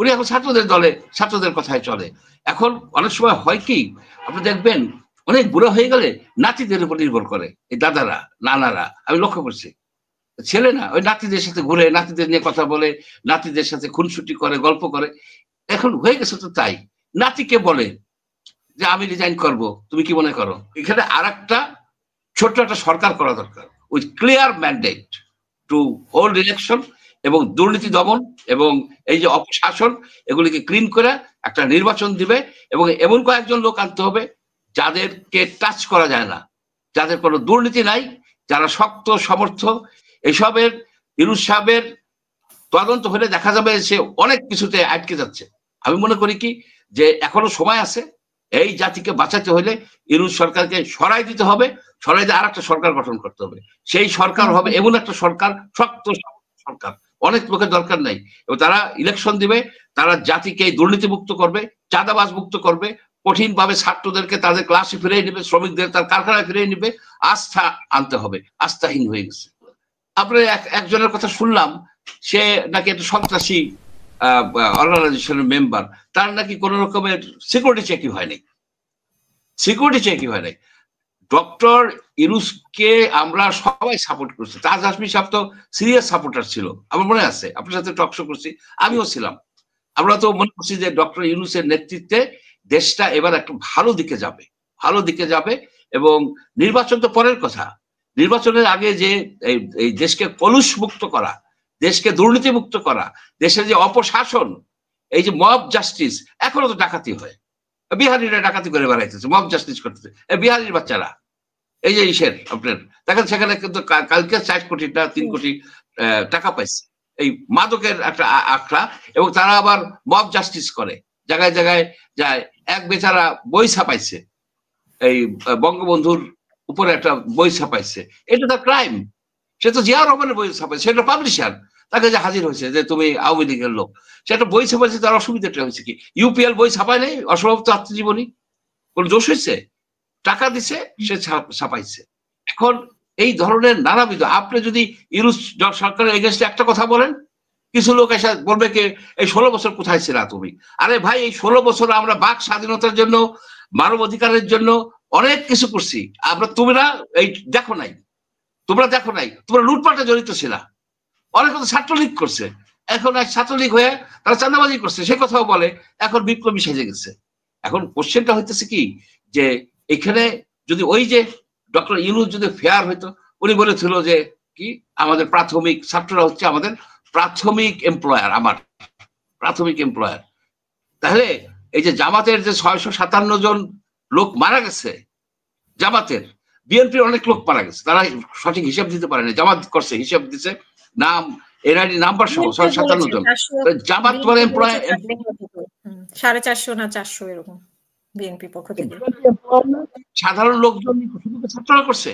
উনি এখন ছাত্রদের দলে, ছাত্রদের কথায় চলে। এখন অনেক সময় হয় কি, আপনি দেখবেন অনেক বুড়ো হয়ে গেলে নাতিদের উপর নির্ভর করে, এই দাদারা, নানারা, আমি লক্ষ্য করছি। ছেলে না, ওই নাতিদের সাথে ঘুরে, নাতিদের নিয়ে কথা বলে, নাতিদের সাথে খুনসুটি করে, গল্প করে। এখন হয়ে গেছে তো তাই। নাতিকে বলে যে আমি রিজাইন করব, তুমি কি মনে করো? এখানে আর একটা ছোট্ট একটা সরকার করা দরকার, with clear mandate to hold election, এবং দুর্নীতি দমন এবং এই যে অপশাসন, এগুলিকে ক্লিন করে একটা নির্বাচন দিবে, এবং এমন কয়েকজন লোক আনতে হবে যাদেরকে টাচ করা যায় না, যাদের কোনো দুর্নীতি নাই, যারা শক্ত সমর্থ। এসবের ইউনূস সাহেবের তদন্ত হলে দেখা যাবে সে অনেক কিছুতে আটকে যাচ্ছে। আমি মনে করি কি, যে এখনো সময় আছে, এই জাতিকে বাঁচাতে হলে ইউনূস সরকারকে সরাই দিতে হবে, সরাই দিয়ে আর একটা সরকার গঠন করতে হবে। সেই সরকার হবে এমন একটা সরকার, শক্ত সরকার, অনেক লোকের দরকার নাই, এবং তারা ইলেকশন দিবে, তারা জাতিকে দুর্নীতিমুক্ত করবে, চাঁদাবাজ মুক্ত করবে, কঠিন ভাবে ছাত্রদেরকে তাদের ক্লাসে ফিরিয়ে নিবে, শ্রমিকদের তার কারখানায় ফিরিয়ে নিবে। আস্থা আনতে হবে, আস্থাহীন হয়ে গেছে। আপনার একজনের কথা শুনলাম, সে নাকি একটা সন্ত্রাসী অর্গানাইজেশনের মেম্বার, তার নাকি কোন রকমের সিকিউরিটি চেকই হয়নি, সিকিউরিটি চেকই হয়নি। ডক্টর ইউনূসকে আমরা সবাই সাপোর্ট করছি। তাজ হাসমি সাহেব তো সিরিয়াস সাপোর্টার ছিল, আমার মনে আছে, আপনার সাথে টকশো করছি, আমিও ছিলাম। আমরা তো মনে করছি যে ডক্টর ইউনূসের নেতৃত্বে দেশটা এবার একটু ভালো দিকে যাবে, ভালো দিকে যাবে। এবং নির্বাচন তো পরের কথা, নির্বাচনের আগে যে এই দেশকে কলুষ মুক্ত করা, দেশকে দুর্নীতি মুক্ত করা, দেশের যে অপশাসন, এই যে মব জাস্টিস, এখনো তো ডাকাতি হয়, বিহারিরা ডাকাতি করে বেড়াইতেছে, মব জাস্টিস করতেছে, বিহারির বাচ্চারা। এই যে ইসের আপনার দেখেন, সেখানে কিন্তু কালকে 4 কোটি না 3 কোটি টাকা পাইছে এই মাদকের একটা আখড়া, এবং তারা আবার মব জাস্টিস করে, জায়গায় জায়গায় যায়। এক বেচারা বই ছাপাইছে, এই বঙ্গবন্ধুর উপরে একটা বই ছাপাইছে, এটা তো ক্রাইম। সে তো জিয়া রহমানের বই ছাপাইছে, সেটা পাবলিশার, তাকে যে হাজির হয়েছে যে তুমি আওয়ামী লীগের লোক, সেটা বই ছাপাইছে, তার অসুবিধাটা হয়েছে কি? ইউপিএল বই ছাপায় নাই, অসমাপ্ত আত্মজীবনী, কোন দোষ হয়েছে? টাকা দিছে, সে ছাপাইছে। এখন এই ধরনের নানাবিধ, আপনি যদি ইউনূস সরকারের এগেইনস্টে একটা কথা বলেন, কিছু লোক এসে বলবে কি এই 16 বছর কোথায় ছিলা তুমি? আরে ভাই, এই 16 বছর আমরা বাক স্বাধীনতার জন্য, মানব অধিকারের জন্য অনেক কিছু করছি। তোমরা এই দেখো নাই, তোমরা দেখো নাই, তোমরা লুটপাটে জড়িত ছিলা। অনেক কথা ছাত্রলীগ করছে, এখন এক ছাত্রলীগ হয়ে তারা চাঁদাবাজি করছে, সে কথাও বলে, এখন বিপ্লবী সেজে গেছে। এখন কোশ্চেনটা হইতেছে কি, যে এখানে যদি ওই যে ডক্টর ইউনূস যদি ফেয়ার হইতো, উনি বলেছিল যে কি আমাদের প্রাথমিক ছাত্ররা হচ্ছে আমাদের প্রাথমিক এমপ্লয়ার, আমার প্রাথমিক এমপ্লয়ার। তাহলে এই যে জামাতের যে 657 জন লোক মারা গেছে, জামাতের, বিএনপির অনেক লোক মারা গেছে, তারা সঠিক হিসাব দিতে পারেনি, জামাত করছে, হিসাব দিছে, নাম এনআইডি নাম্বার সহ 657 জন। জামাত তোমার এমপ্লয় 450 না 400 এরকম বিএনপি পক্ষ থেকে সাধারণ লোকজন শুধু ছাত্ররা করছে,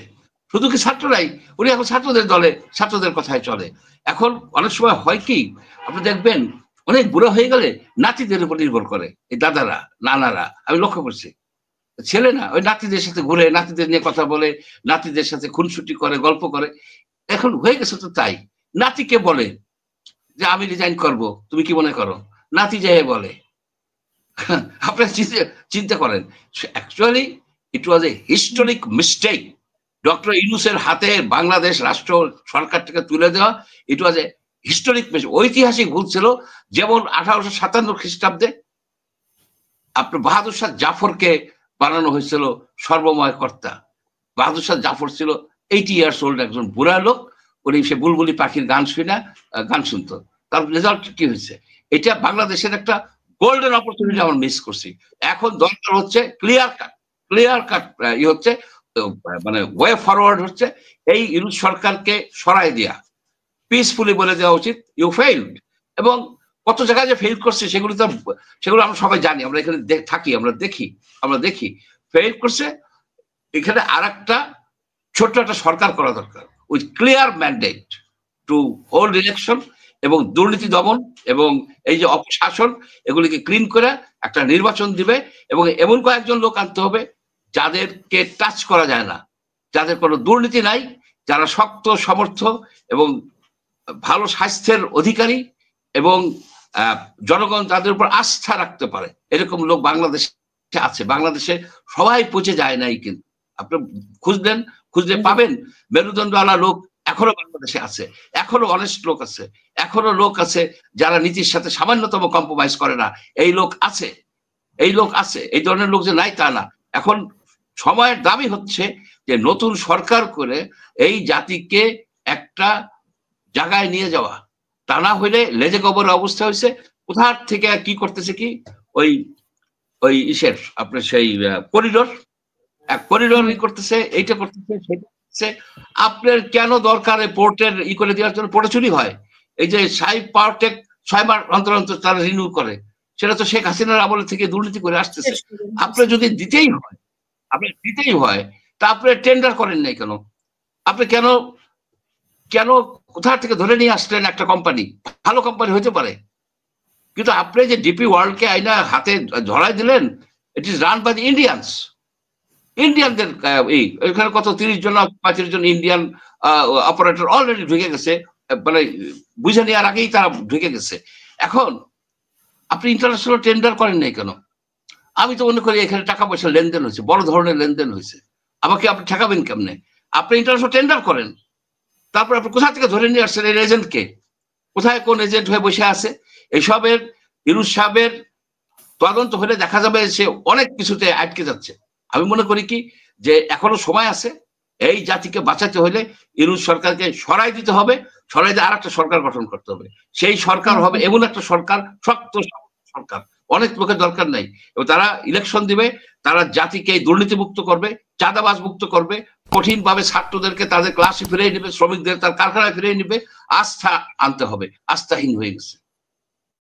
শুধু কি ছাত্ররাই? উনি এখন ছাত্রদের দলে, ছাত্রদের কথায় চলে। এখন অনেক সময় হয় কি, আপনি দেখবেন অনেক বুড়ো হয়ে গেলে নাতিদের উপর নির্ভর করে, এই দাদারা, নানারা, আমি লক্ষ্য করছি। ছেলে না, ওই নাতিদের সাথে ঘুরে, নাতিদের নিয়ে কথা বলে, নাতিদের সাথে খুনসুটি করে, গল্প করে। এখন হয়ে গেছে তো তাই। নাতিকে বলে যে আমি রিজাইন করব, তুমি কি মনে করো? নাতি যাই বলে। আপনারা চিন্তা করেন, actually it was a historic mistake doctor ইউনূসের হাতে বাংলাদেশ রাষ্ট্র সরকারটাকে তুলে দেওয়া। ইট ওয়াজ এ হিস্টোরিক মিস্টেক, ঐতিহাসিক ভুল ছিল। যেমন 1857 খ্রিস্টাব্দে আপনার বাহাদুর শাহ জাফরকে বানানো হয়েছিল সর্বময় কর্তা। বাহাদুর শাহ জাফর ছিল 80 ইয়ার্স ওল্ড একজন বুড়া লোক, উনি সে বুলবুলি পাখির গান শুনে গান শুনতো। তার রেজাল্ট কি হয়েছে? এটা বাংলাদেশের একটা গোল্ডেন অপরচুনিটি আমরা মিস করছি। এখন দরকার হচ্ছে ক্লিয়ার কাট হচ্ছে, মানে ওয়ে ফরওয়ার্ড হচ্ছে এই ইউনূস সরকারকে সরাই দেয়া, পিসফুলি বলে দেওয়া উচিত ইউ ফেইলড। এবং কত জায়গায় যে ফেইল করছে সেগুলো আমরা সবাই জানি, আমরা এখানে থাকি, আমরা দেখি ফেইল করছে। এখানে আর একটা ছোট্ট একটা সরকার করা দরকার, with clear mandate to hold election, এবং দুর্নীতি দমন এবং এই যে অপশাসন, এগুলিকে ক্লিন করে একটা নির্বাচন দিবে, এবং এমন কয়েকজন লোক আনতে হবে যাদেরকে টাচ করা যায় না, যাদের কোনো দুর্নীতি নাই, যারা শক্ত সমর্থ এবং ভালো স্বাস্থ্যের অধিকারী, এবং জনগণ তাদের উপর আস্থা রাখতে পারে এরকম লোক বাংলাদেশে আছে। বাংলাদেশে সবাই পচে যায় নাই, কিন্তু আপনি খুঁজলে পাবেন মেরুদণ্ডওয়ালা লোক এখনো বাংলাদেশে আছে, এখনো অনেস্ট লোক আছে, এখনো লোক আছে যারা নীতির সাথে সামান্যতম কম্প্রোমাইজ করে না। এই লোক আছে, এই ধরনের লোক যে নাই তা না। এখন সময়ের দাবি হচ্ছে যে নতুন সরকার করে এই জাতিকে একটা জায়গায় নিয়ে যাওয়া, তা না হইলে লেজে গোবরের অবস্থা হয়েছে। কোথার থেকে কি করতেছে, কি ওই ইসের আপনার সেই করিডোর করতেছে, এইটা করতেছে, সেটা করতেছে। আপনার কেন দরকার পোর্টের করে দেওয়ার জন্য? পোর্টে চুরি হয়। এই যে পাওয়ারটেক 6 মাস অন্তর অন্তর তারা রিনিউ করে, সেটা তো শেখ হাসিনার আমলে থেকে দুর্নীতি করে আসতেছে। আপনার যদি দিতেই হয় তা আপনি টেন্ডার করেন নাই কেন? আপনি কেন কোথা থেকে ধরে নিয়ে আসলেন একটা কোম্পানি? ভালো কোম্পানি হতে পারে, কিন্তু আপনি যে ডিপি ওয়ার্ল্ডকে আইনা হাতে ধরাই দিলেন, it is run by the ইন্ডিয়ানদের। এখানে কত 30 জন 35 জন ইন্ডিয়ান অপারেটর অলরেডি ঢুকে গেছে, মানে বুঝে নেওয়ার আগেই তারা ঢুকে গেছে। এখন আপনি ইন্টারন্যাশনাল টেন্ডার করেন নাই কেন? আমি তো মনে করি এখানে টাকা পয়সা লেনদেন হয়েছে, বড় ধরনের লেনদেন হয়েছে। আমাকে আপনি ঠেকাবেন কেমনে? আপনি ইন্টারন্যাশনাল টেন্ডার করেন, তারপর আপনি কোথা থেকে ধরে নিয়ে আসছেন এই এজেন্টকে? কোথায় কোন এজেন্ট হয়ে বসে আছে? এসবের ইউনূস সাহেবের তদন্ত হলে দেখা যাবে সে অনেক কিছুতে আটকে যাচ্ছে। আমি মনে করি কি যে এখনো সময় আছে, এই জাতিকে বাঁচাতে হলে ইউনূস সরকারকে সরাই দিতে হবে, সরাই দিয়ে আর একটা সরকার গঠন করতে হবে। সেই সরকার হবে এমন একটা সরকার, শক্ত সরকার, অনেক লোকের দরকার নাই। এবং তারা ইলেকশন দিবে, তারা জাতিকে দুর্নীতিমুক্ত করবে, চাঁদাবাজ মুক্ত করবে, কঠিন ভাবে ছাত্রদেরকে তাদের ক্লাসে ফিরিয়ে নেবে, শ্রমিকদের তার কারখানায় ফিরিয়ে নেবে। আস্থা আনতে হবে, আস্থাহীন হয়ে গেছে।